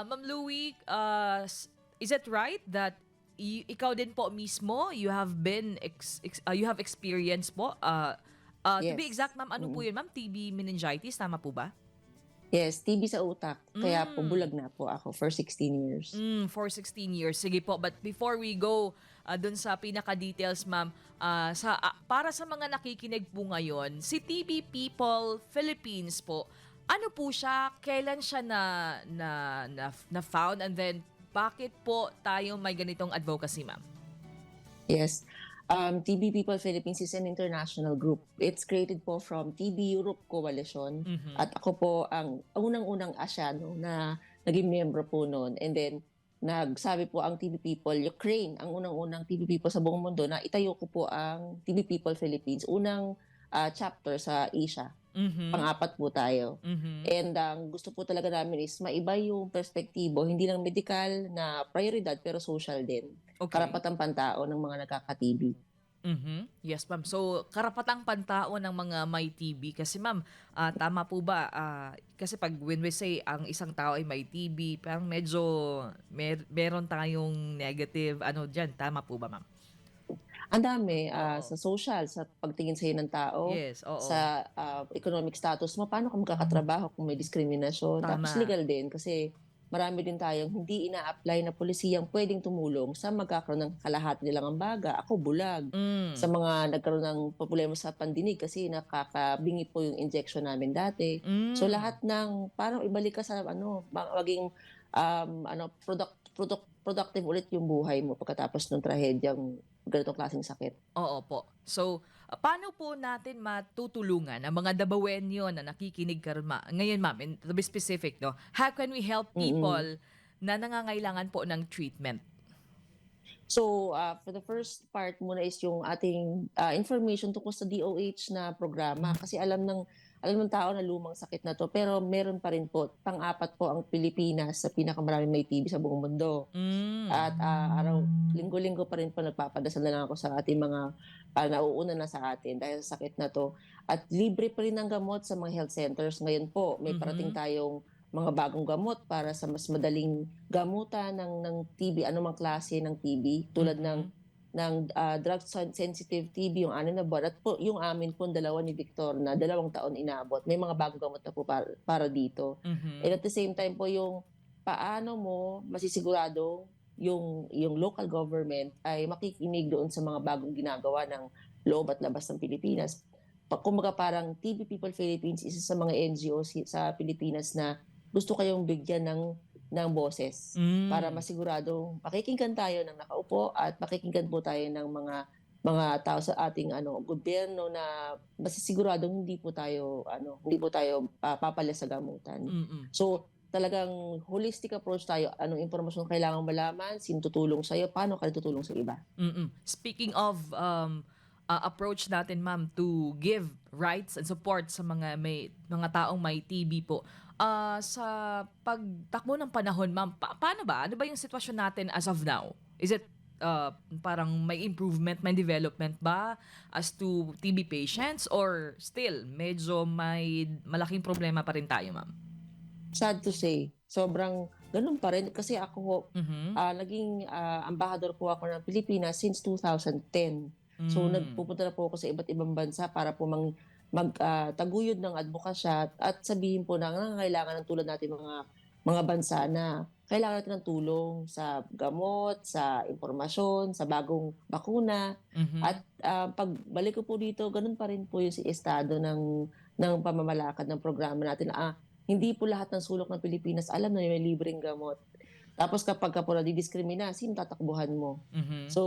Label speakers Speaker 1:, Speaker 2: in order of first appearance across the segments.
Speaker 1: Ma'am Louie, is it right that ikaw din po mismo, you have been, you have experience po? To be
Speaker 2: Yes.
Speaker 1: exact, ma'am, ano po
Speaker 2: Mm.
Speaker 1: yun, ma'am? TB meningitis, tama po ba?
Speaker 2: Yes, TB sa utak. Kaya po
Speaker 1: Mm.
Speaker 2: bulag na po ako for 16 years.
Speaker 1: For 16 years. Sige po. But before we go dun sa pinaka-details, ma'am, para sa mga nakikinig po ngayon, si TB People Philippines po, ano po siya? Kailan siya na found? And then, bakit po tayo may ganitong advocacy, ma'am?
Speaker 2: Yes. TB People Philippines is an international group. It's created po from TB Europe Coalition.
Speaker 1: Mhm.
Speaker 2: At ako po ang unang-unang Asyano na naging miyembro po noon. And then, nagsabi po ang TB People, Ukraine, ang unang-unang TB People sa buong mundo na itayo ko po ang TB People Philippines. Unang chapter sa Asia.
Speaker 1: Mhm.
Speaker 2: Pang-apat po tayo.
Speaker 1: Mhm.
Speaker 2: And ang gusto po talaga namin is maiba yung perspektibo, hindi lang medikal na prioridad pero social din.
Speaker 1: Okay.
Speaker 2: Karapatang pantao ng mga nagkaka-TB.
Speaker 1: Mhm. Yes, ma'am. So, karapatang pantao ng mga may TB kasi ma'am, tama po ba? Kasi pag when we say ang isang tao ay may TB, parang medyo meron tayong negative ano diyan. Tama po ba, ma'am?
Speaker 2: Ang dami,
Speaker 1: Oo.
Speaker 2: sa social, sa pagtingin sa'yo ng tao,
Speaker 1: Yes, oo.
Speaker 2: sa economic status mo, paano ka magkakatrabaho kung may diskriminasyon. Tapos
Speaker 1: Tama.
Speaker 2: legal din kasi marami din tayong hindi ina-apply na pulisiyang pwedeng tumulong sa magkakaroon ng kalahati nilang ambaga. Ako bulag. Sa
Speaker 1: Mm.
Speaker 2: mga nagkaroon ng problema sa pandinig kasi nakakabingi po yung injection namin dati. So
Speaker 1: Mm.
Speaker 2: lahat ng parang ibalik ka sa ano, maging ano, productive ulit yung buhay mo pagkatapos ng trahedyang ganitong klaseng sakit.
Speaker 1: Oo po. So, paano po natin matutulungan ang mga Dabawenyo na nakikinig ngayon, ma'am, and to be specific, no? How can we help
Speaker 2: Mm.
Speaker 1: people na nangangailangan po ng treatment?
Speaker 2: So, for the first part muna is yung ating information tungkol sa DOH na programa kasi alam ng tao na lumang sakit na 'to pero meron pa rin po. Pang-apat po ang Pilipinas sa pinakamaraming may TB sa buong mundo.
Speaker 1: Hmm.
Speaker 2: At linggo-linggo pa rin po nagpapadasal na lang ako sa ating mga nauuna na sa atin dahil sa sakit na 'to. At libre pa rin ang gamot sa mga health centers. Ngayon po, may parating
Speaker 1: Mhm.
Speaker 2: tayong mga bagong gamot para sa mas madaling gamutan ng TB, anumang klase ng TB tulad
Speaker 1: Mhm.
Speaker 2: ng drug sensitive TB, yung 6 na buwan at po yung amin pong dalawa ni Victor na 2 taon inabot. May mga bagong gamot na po para dito. And
Speaker 1: Mhm.
Speaker 2: at the same time po yung paano mo masisiguradong yung local government ay makikinig doon sa mga bagong ginagawa ng loob at labas ng Pilipinas. Kumbaga parang TB People Philippines, isa sa mga NGOs sa Pilipinas na gusto kayong bigyan ng boses para
Speaker 1: Hmm.
Speaker 2: masiguradong pakikinggan tayo ng nakaupo at pakikinggan po tayo ng mga tao sa ating ano gobyerno na masisiguradong hindi po tayo papalya sa gamutan.
Speaker 1: Mm.
Speaker 2: So, talagang holistic approach tayo, anong impormasyon kailangang malaman, sino tutulong sa'yo, paano ka tutulong sa iba.
Speaker 1: Mm. Speaking of approach natin, ma'am, to give rights and support sa mga taong may TB po. Sa pagtakbo ng panahon, ma'am, paano ba? Ano ba yung sitwasyon natin as of now? Is it parang may improvement, may development ba as to TB patients or still medyo may malaking problema pa rin tayo, ma'am?
Speaker 2: Sad to say, sobrang gano'n pa rin kasi ako,
Speaker 1: Mhm.
Speaker 2: naging ambassador po ako ng Pilipinas since 2010. So
Speaker 1: Hmm.
Speaker 2: nagpupunta na po ako sa iba't ibang bansa para po taguyod ng adbokasya at sabihin po na nangangailangan ng tulad natin mga bansa na kailangan natin ng tulong sa gamot, sa impormasyon, sa bagong bakuna.
Speaker 1: Mhm.
Speaker 2: At pagbalik ko po dito, gano'n pa rin po yung estado ng pamamalakad ng programa natin. Hindi po lahat ng sulok ng Pilipinas alam na may libreng gamot. Tapos kapagka po nadidiskrimina, sino tatakbuhan mo?
Speaker 1: Mhm.
Speaker 2: So,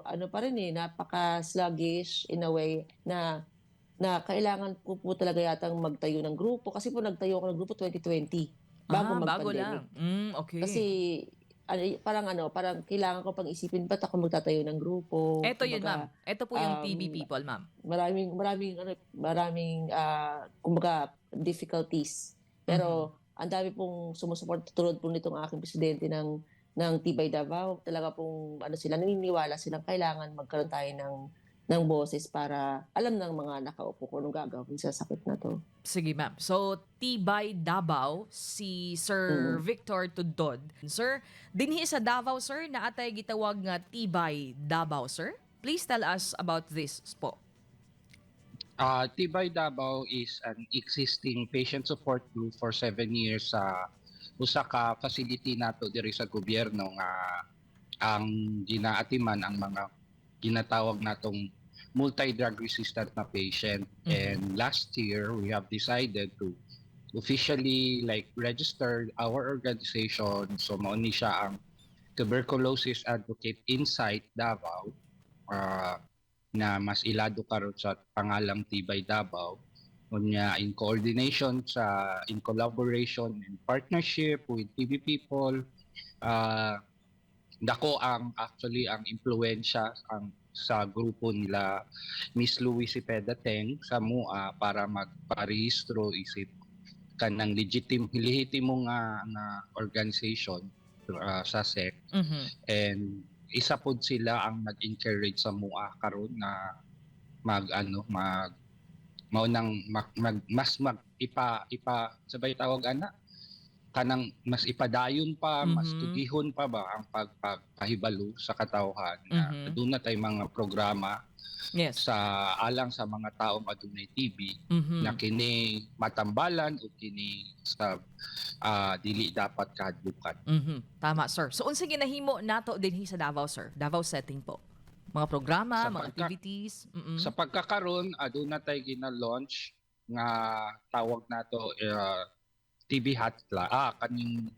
Speaker 2: ano pa rin, napaka-sluggish in a way na na kailangan ko po talaga yatang magtayo ng grupo kasi po nagtayo ako ng grupo 2020 bago
Speaker 1: Bago lang.
Speaker 2: mag-pandemic. Kasi
Speaker 1: Okay.
Speaker 2: parang kailangan ko pang isipin ba't ako magtatayo ng grupo,
Speaker 1: Eto yun, ma'am.
Speaker 2: kumbaga,
Speaker 1: Eto po yung TB
Speaker 2: um,
Speaker 1: people, ma'am.
Speaker 2: maraming kumbaga difficulties.
Speaker 1: Mhm.
Speaker 2: Pero ang dami pong sumusuporta tulad po nitong aking presidente ng Tibay Davao. Talaga pong ano sila, naniniwala silang kailangan magkaroon tayo ng boses para alam ng mga nakaupo kung anong gagawin sa sakit na 'to.
Speaker 1: Sige, ma'am. So, Tibay Davao, si Sir
Speaker 2: Mm.
Speaker 1: Victor Tudod. Sir, dinhi sa Davao, sir, na atay gitawag nga Tibay Davao, sir. Please tell us about this po.
Speaker 3: Tibay Davao is an existing patient support group for 7 years sa usa ka facility nato diri sa gobyerno nga ang ginaatiman ang mga ginatawag natong multi-drug resistant na patient. And last year we have decided to officially register our organization. So mao ni siya ang Tuberculosis Advocate Insight Davao, ah, na mas ilado karon sa pangalang Tibay Davao. Unya in coordination in collaboration and partnership with TB people, uh, dako ang actually ang impluwensya sa grupo nila Miss Louie Cepeda Teng sa MUA para magparehistro isip kanang lehitimo nga organization sa SEC. And isa pod sila ang nag-encourage sa MUA karon na sabay tawag kanang mas ipadayon pa, mas tugihon pa ba ang pagpahibalo sa katawhan na doon na tay mga programa
Speaker 1: Yes.
Speaker 3: alang sa mga taong adunay TB na kini matambalan o kini sa dili dapat kahadlukan.
Speaker 1: Tama, sir. So, unsang ginahimo nato dinhi sa Davao, sir? Davao setting po. Mga programa, mga activities.
Speaker 3: Sa pagkakaroon, aduna tay gina-launch nga tawag nato TB hotline, kaning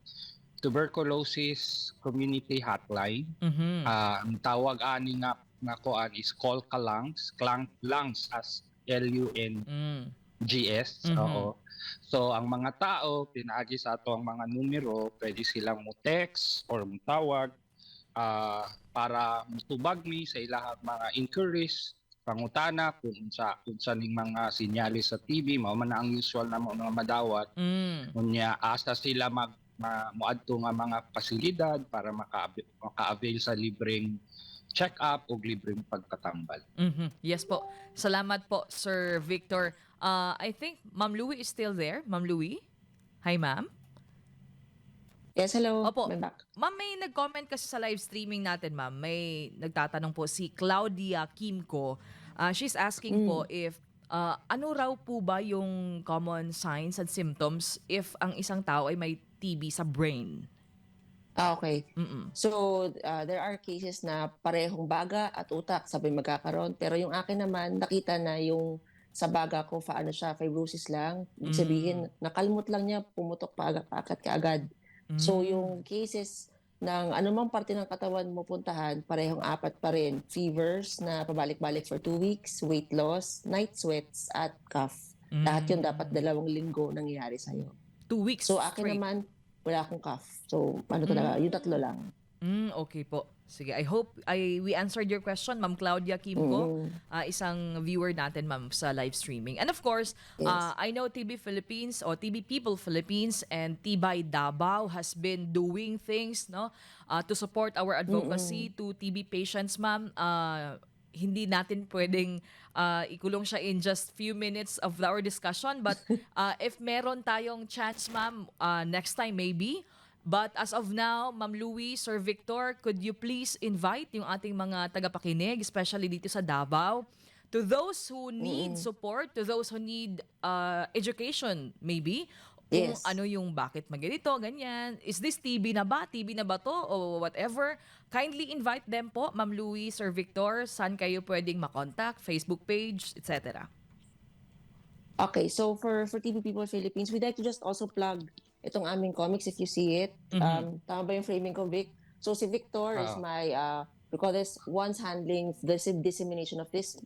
Speaker 3: tuberculosis community hotline. Ang tawag ani nga koan is Call Ka Lungs, lungs as LUNGS. Oo. So ang mga tao pinaagi sa ato ang mga numero, pwede silang mo text or mo tawag para mutubag mi sa ilahang mga inquiries, pangutana kung unsa ning mga sinyalis sa TB, mao man ang usual na mga madawat. Unya asa sila moadto nga mga pasilidad para maka-avail sa libreng check-up o libreng pagtatambal.
Speaker 1: Yes po. Salamat po, Sir Victor. I think Ma'am Louie is still there. Ma'am Louie? Hi, ma'am.
Speaker 2: Yes, hello.
Speaker 1: Opo.
Speaker 2: I'm back.
Speaker 1: Ma'am, may nag-comment kasi sa live streaming natin, ma'am. May nagtatanong po si Claudia Kimco. She's asking po if ano raw po ba yung common signs and symptoms if ang isang tao ay may TB sa brain?
Speaker 2: Okay. So, there are cases na parehong baga at utak sabay magkakaroon. Pero yung akin naman, nakita na yung sa baga ko, paano siya, fibrosis lang. Ibig sabihin, nakalmot lang niya, pumutok pa agad kaagad. So, yung cases ng anumang parte ng katawan mo puntahan, parehong apat pa rin. Fevers na pabalik-balik for 2 weeks, weight loss, night sweats, at cough. Lahat yun dapat 2 linggo nangyayari sa'yo.
Speaker 1: 2 weeks
Speaker 2: So, akin
Speaker 1: straight.
Speaker 2: naman, wala akong cough. So, ano talaga, yung 3 lang.
Speaker 1: Okay po. Sige, I hope we answered your question, Ma'am Claudia Kimco, isang viewer natin, ma'am, sa live streaming. And of course,
Speaker 2: Yes.
Speaker 1: I know TB Philippines or TB People Philippines and Tibay Davao has been doing things to support our advocacy to TB patients, ma'am. Hindi natin pwedeng ikulong siya in just few minutes of our discussion. But if meron tayong chance, ma'am, next time maybe. But as of now, Ma'am Louie, Sir Victor, could you please invite yung ating mga tagapakinig, especially dito sa Davao, to those who need support, to those who need education maybe, kung
Speaker 2: Yes.
Speaker 1: ano yung bakit maganito, ganyan. Is this TB na ba? TB na ba to? O whatever. Kindly invite them po, Ma'am Louie, Sir Victor, saan kayo pwedeng makontak, Facebook page, etc.
Speaker 2: Okay, so for TB People Philippines, we'd like to just also plug itong aming comics if you see it. Tama ba yung framing ko, Vic? So si Victor is my, we call this once handling the dissemination of this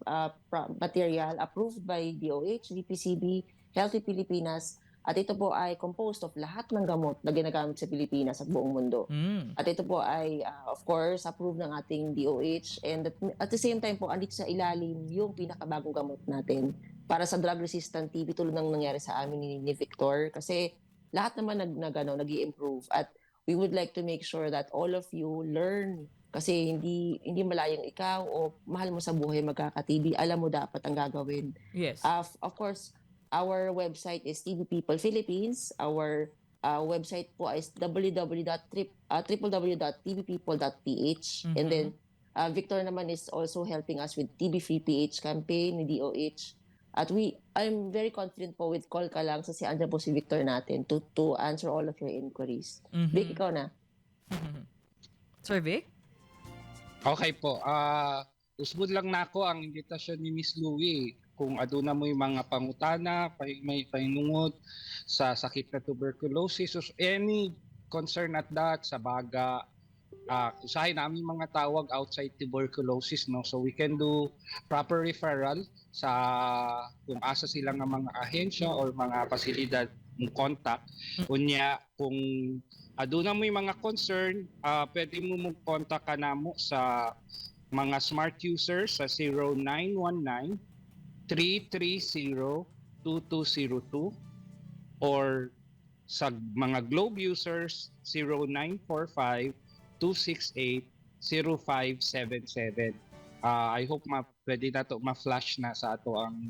Speaker 2: material approved by DOH, DPCB, Healthy Pilipinas. At ito po ay composed of lahat ng gamot na ginagamit sa Pilipinas at buong mundo. At ito po ay, of course, approved ng ating DOH. And at the same time po, andito sa ilalim yung pinakabagong gamot natin para sa drug-resistant TB tulad ng nangyari sa amin ni Victor. Kasi lahat naman nag-i-improve. At we would like to make sure that all of you learn. Kasi hindi malayang ikaw o mahal mo sa buhay magkaka-TB. Alam mo dapat ang gagawin.
Speaker 1: Yes.
Speaker 2: Of course, Our website is TB People Philippines. Our website po is www.tbpeople.ph. And then Victor naman is also helping us with TB Free PH campaign ni DOH. At I'm very confident po with call ka lang si andyan po si Victor natin to answer all of your inquiries. Vic, ikaw na.
Speaker 1: Sir Vic?
Speaker 3: Okay po. Usbud lang nako ang imbitasyon ni Miss Louie. Kung aduna mo yung mga pangutana, may pahinungod sa sakit na tuberculosis, or any concern at that sa baga, usahin namin mga tawag outside tuberculosis, no? So we can do proper referral sa kung asa sila nga mga ahensya or mga pasilidad ng contact. Unya, kung aduna mo yung mga concern, pwede mo mag-contact ka namo sa mga smart users sa 0919 330-2202 or sa mga Globe users 0945-268-0577. I hope pwede na to ma-flash na sa ato ang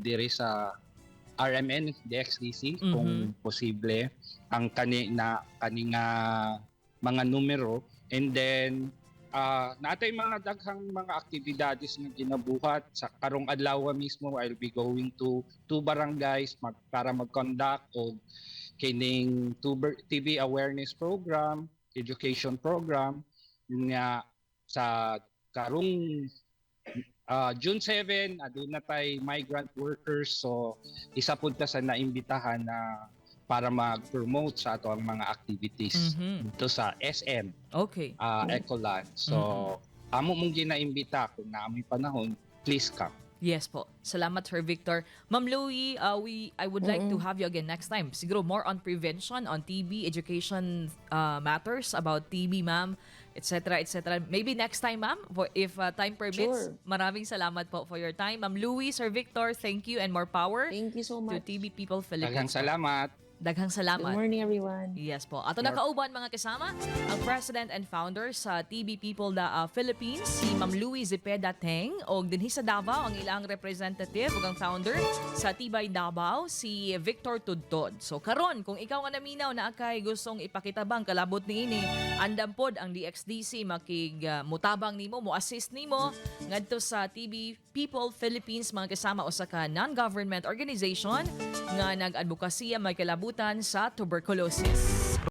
Speaker 3: diri sa RMN DXDC kung posible ang kaning mga numero, and then natay mga daghang mga aktibidades nga ginabuhat sa karong adlaw mismo. I'll be going to two barangays para mag-conduct og kining TB awareness program, education program nga sa karong June 7 aduna tay migrant workers, so isa pud ta sa naimbitahan na para mag-promote sa ato ang mga activities dito sa SM Ecoland. So, amo mong ginaimbita kung naamoy panahon, please come.
Speaker 1: Yes po. Salamat, Sir Victor. Ma'am Louie, I would like to have you again next time. Siguro more on prevention, on TB, education matters about TB, ma'am, etc. etc. Maybe next time, ma'am, if time permits.
Speaker 2: Sure.
Speaker 1: Maraming salamat po for your time. Ma'am Louie, Sir Victor, thank you and more power
Speaker 2: Thank you so
Speaker 1: to
Speaker 2: much.
Speaker 1: TB People
Speaker 3: Daghang
Speaker 1: Philippines.
Speaker 3: salamat.
Speaker 1: Daghang salamat.
Speaker 2: Good morning, everyone.
Speaker 1: Yes po. Ato na kauban mga kasama, ang President and Founder sa TB People Philippines, si Ma'am Louie Zepeda Teng, o dinhi sa Davao ang ilang representative ug ang founder sa Tibay Davao, si Victor Tudtod. So karon, kung ikaw nga naminaw na akay gustong ipakitabang kalabot niini, andam pod ang DXDC mutabang nimo, mo assist nimo ngadto sa TB People Philippines, mga kasama usa ka non-government organization nga nag-advokasya may kalabutan sa tuberculosis.